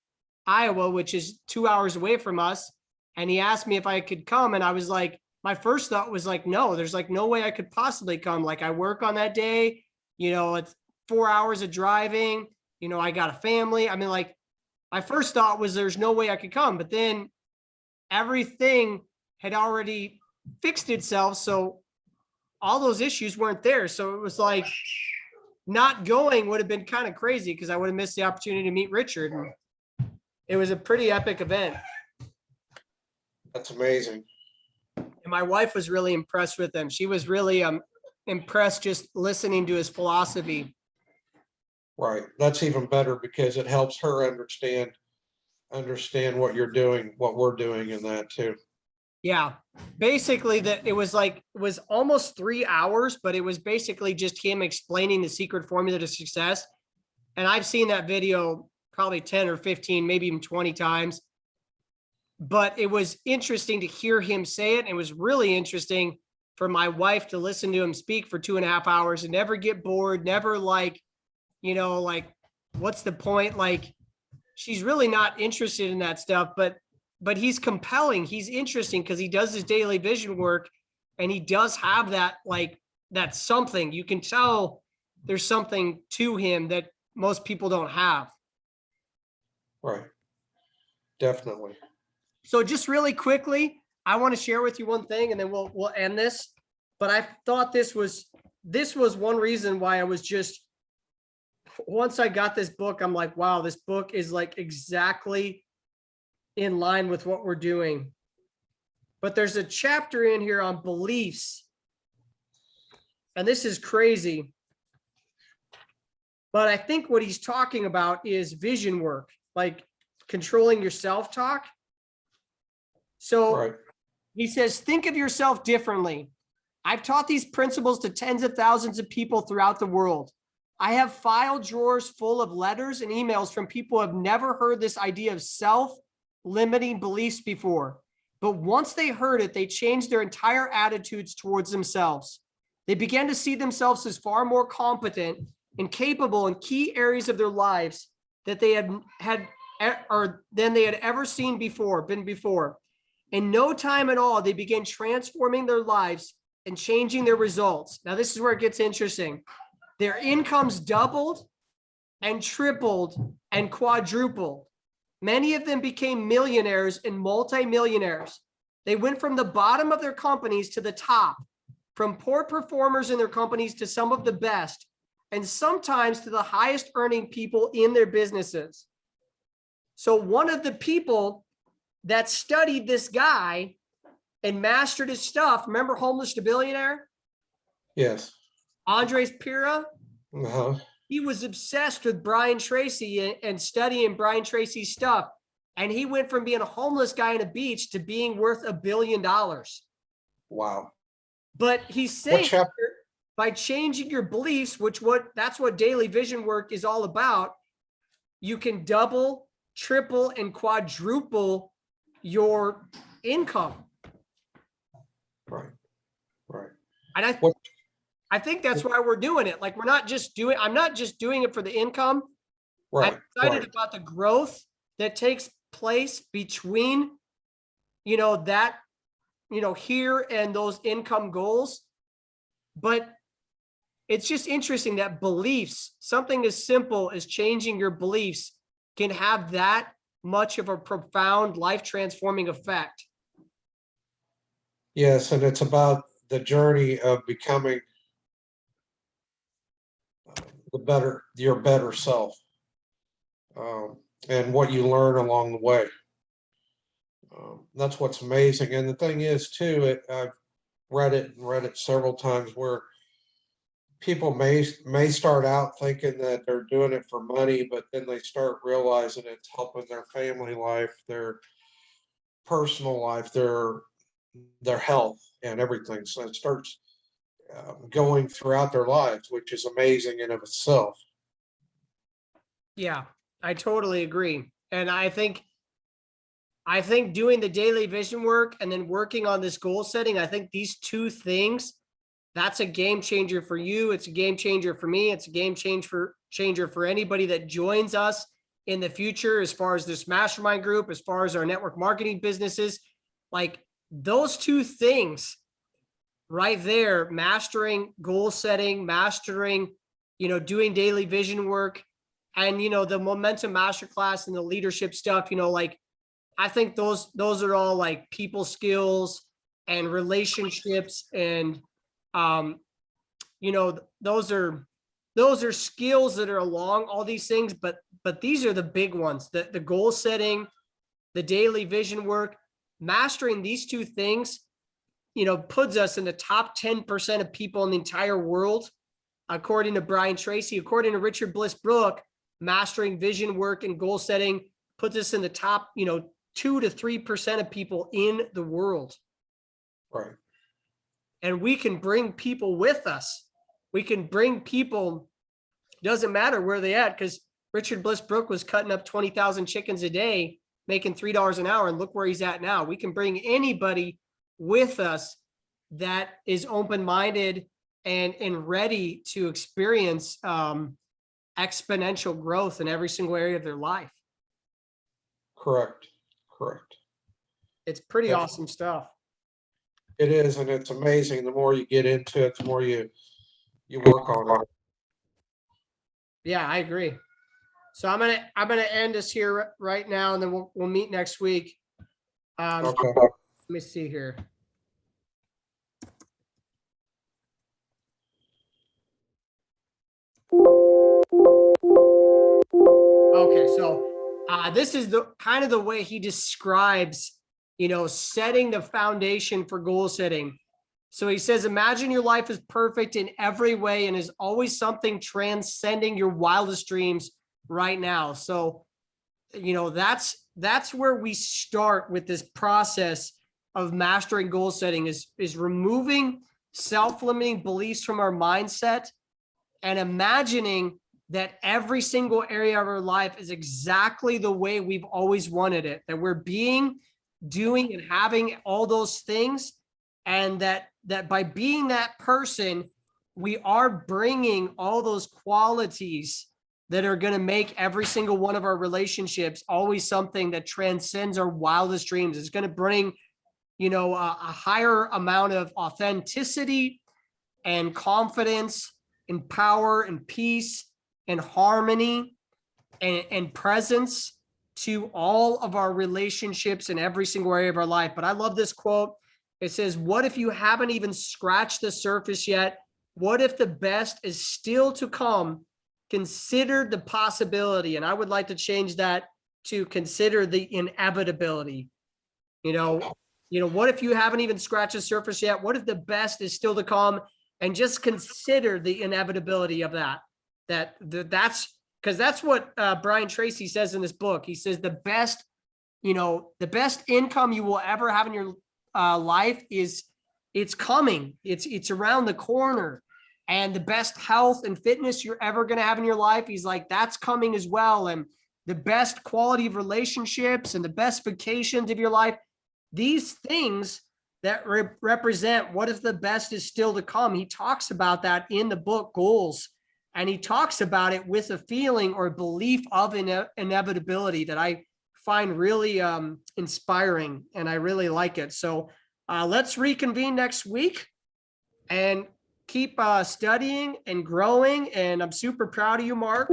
Speaker 1: Iowa, which is 2 hours away from us. And he asked me if I could come. And I was like, my first thought was like, no, there's like no way I could possibly come. Like I work on that day, it's 4 hours of driving, I got a family. I mean, like my first thought was there's no way I could come, but then everything had already fixed itself. So all those issues weren't there. So it was like not going would have been kind of crazy because I would have missed the opportunity to meet Richard. And it was a pretty epic event.
Speaker 3: That's amazing.
Speaker 1: And my wife was really impressed with him. She was really impressed just listening to his philosophy.
Speaker 3: Right. That's even better because it helps her understand what you're doing, what we're doing in that too.
Speaker 1: Yeah. Basically it was almost 3 hours, but it was basically just him explaining the secret formula to success. And I've seen that video probably 10 or 15, maybe even 20 times. But it was interesting to hear him say it. It was really interesting for my wife to listen to him speak for 2.5 hours and never get bored, never like, what's the point? Like, she's really not interested in that stuff, but he's compelling. He's interesting because he does his daily vision work and he does have that, that's something. You can tell there's something to him that most people don't have.
Speaker 3: Right. Definitely.
Speaker 1: So just really quickly, I want to share with you one thing and then we'll end this. But I thought this was one reason why I was just, once I got this book, I'm like, wow, this book is like exactly in line with what we're doing. But there's a chapter in here on beliefs. And this is crazy. But I think what he's talking about is vision work, like controlling your self-talk. So
Speaker 3: Right.
Speaker 1: He says, think of yourself differently. I've taught these principles to tens of thousands of people throughout the world. I have file drawers full of letters and emails from people who have never heard this idea of self-limiting beliefs before. But once they heard it, they changed their entire attitudes towards themselves. They began to see themselves as far more competent and capable in key areas of their lives that they had than they had ever been before. In no time at all, they began transforming their lives and changing their results. Now, this is where it gets interesting. Their incomes doubled and tripled and quadrupled. Many of them became millionaires and multimillionaires. They went from the bottom of their companies to the top, from poor performers in their companies to some of the best, and sometimes to the highest earning people in their businesses. So one of the people that studied this guy and mastered his stuff, remember Homeless to Billionaire?
Speaker 3: Yes.
Speaker 1: Andres Pira?
Speaker 3: Uh-huh.
Speaker 1: He was obsessed with Brian Tracy and studying Brian Tracy's stuff. And he went from being a homeless guy on a beach to being worth $1 billion.
Speaker 3: Wow.
Speaker 1: But he's saying
Speaker 3: What chapter?
Speaker 1: by changing your beliefs, that's what daily vision work is all about. You can double, triple, and quadruple your income.
Speaker 3: Right. Right.
Speaker 1: And I think that's why we're doing it. Like I'm not just doing it for the income.
Speaker 3: Right.
Speaker 1: I'm excited
Speaker 3: Right.
Speaker 1: about the growth that takes place between, here and those income goals. But it's just interesting that beliefs, something as simple as changing your beliefs, can have that much of a profound life transforming effect.
Speaker 3: Yes, and it's about the journey of becoming your better self, and what you learn along the way. That's what's amazing. And the thing is, too, I've read it several times where people may start out thinking that they're doing it for money, but then they start realizing it's helping their family life, their personal life, their health, and everything. So it starts going throughout their lives, which is amazing in of itself.
Speaker 1: Yeah, I totally agree. And I think doing the daily vision work and then working on this goal setting, I think these two things, that's a game changer for you. It's a game changer for me. It's a game changer for anybody that joins us in the future, as far as this mastermind group, as far as our network marketing businesses. Like those two things right there, mastering goal setting, mastering, doing daily vision work, and, the momentum masterclass and the leadership stuff, I think those are all like people skills and relationships and You know, those are skills that are along all these things, but these are the big ones, the goal setting, the daily vision work. Mastering these two things, you know, puts us in the top 10% of people in the entire world. According to Brian Tracy, according to Richard Bliss Brooke, mastering vision work and goal setting puts us in the top, you know, 2 to 3% of people in the world.
Speaker 3: Right.
Speaker 1: And we can bring people with us. We can bring people, doesn't matter where they at, because Richard Bliss Brooke was cutting up 20,000 chickens a day, making $3 an hour, and look where he's at now. We can bring anybody with us that is open-minded and ready to experience exponential growth in every single area of their life.
Speaker 3: Correct.
Speaker 1: It's pretty
Speaker 3: Yeah.
Speaker 1: awesome stuff.
Speaker 3: It is, and it's amazing. The more you get into it, the more you work on it.
Speaker 1: Yeah, I agree. So I'm gonna end this here right now, and then we'll meet next week.
Speaker 3: Okay.
Speaker 1: Let me see here. Okay, so this is the kind of the way he describes, you know, setting the foundation for goal setting. So he says, imagine your life is perfect in every way and is always something transcending your wildest dreams right now. So, you know, that's where we start with this process of mastering goal setting is removing self-limiting beliefs from our mindset and imagining that every single area of our life is exactly the way we've always wanted it, that we're being, doing, and having all those things. And that by being that person, we are bringing all those qualities that are going to make every single one of our relationships always something that transcends our wildest dreams. It's going to bring, you know, a higher amount of authenticity and confidence and power and peace and harmony and presence to all of our relationships in every single area of our life. But I love this quote. It says, what if you haven't even scratched the surface yet? What if the best is still to come? Consider the possibility. And I would like to change that to consider the inevitability. You know, what if you haven't even scratched the surface yet? What if the best is still to come? And just consider the inevitability of that. That's because that's what Brian Tracy says in this book. He says the best income you will ever have in your life it's coming. It's around the corner. And the best health and fitness you're ever going to have in your life, he's like, that's coming as well. And the best quality of relationships and the best vacations of your life, these things that represent what if the best is still to come. He talks about that in the book Goals. And he talks about it with a feeling or belief of inevitability that I find really inspiring, and I really like it. So let's reconvene next week and keep studying and growing. And I'm super proud of you, Mark,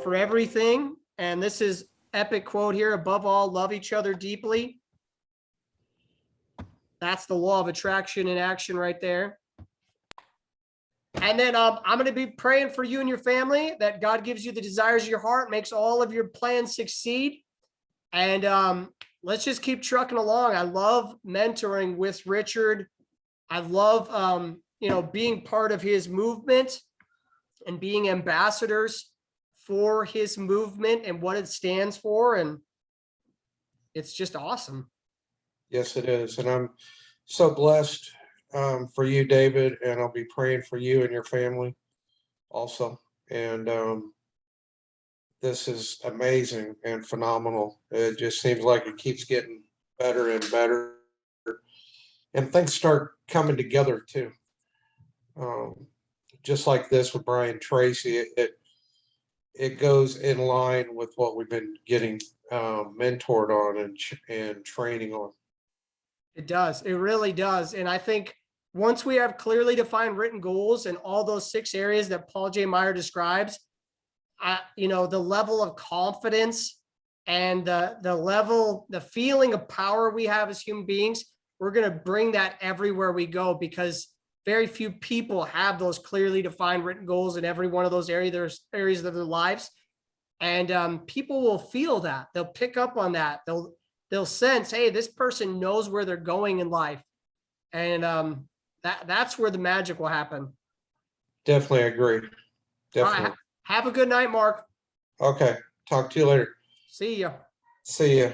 Speaker 1: for everything. And this is epic quote here. Above all, love each other deeply. That's the law of attraction in action right there. And then I'm going to be praying for you and your family that God gives you the desires of your heart, makes all of your plans succeed. And let's just keep trucking along. I love mentoring with Richard. I love, being part of his movement and being ambassadors for his movement and what it stands for. And it's just awesome.
Speaker 3: Yes, it is. And I'm so blessed for you, David, and I'll be praying for you and your family also. And this is amazing and phenomenal. It just seems like it keeps getting better and better. And things start coming together too. Just like this with Brian Tracy, it goes in line with what we've been getting mentored on and training on.
Speaker 1: It does. It really does. And I think once we have clearly defined written goals in all those 6 areas that Paul J. Meyer describes, the level of confidence and the feeling of power we have as human beings, we're going to bring that everywhere we go, because very few people have those clearly defined written goals in every one of those areas of their lives. And people will feel that. They'll pick up on that. They'll sense, hey, this person knows where they're going in life. And that's where the magic will happen.
Speaker 3: Definitely agree.
Speaker 1: All
Speaker 3: Definitely.
Speaker 1: right, have a good night, Mark.
Speaker 3: Okay. Talk to you later.
Speaker 1: See ya.
Speaker 3: See ya.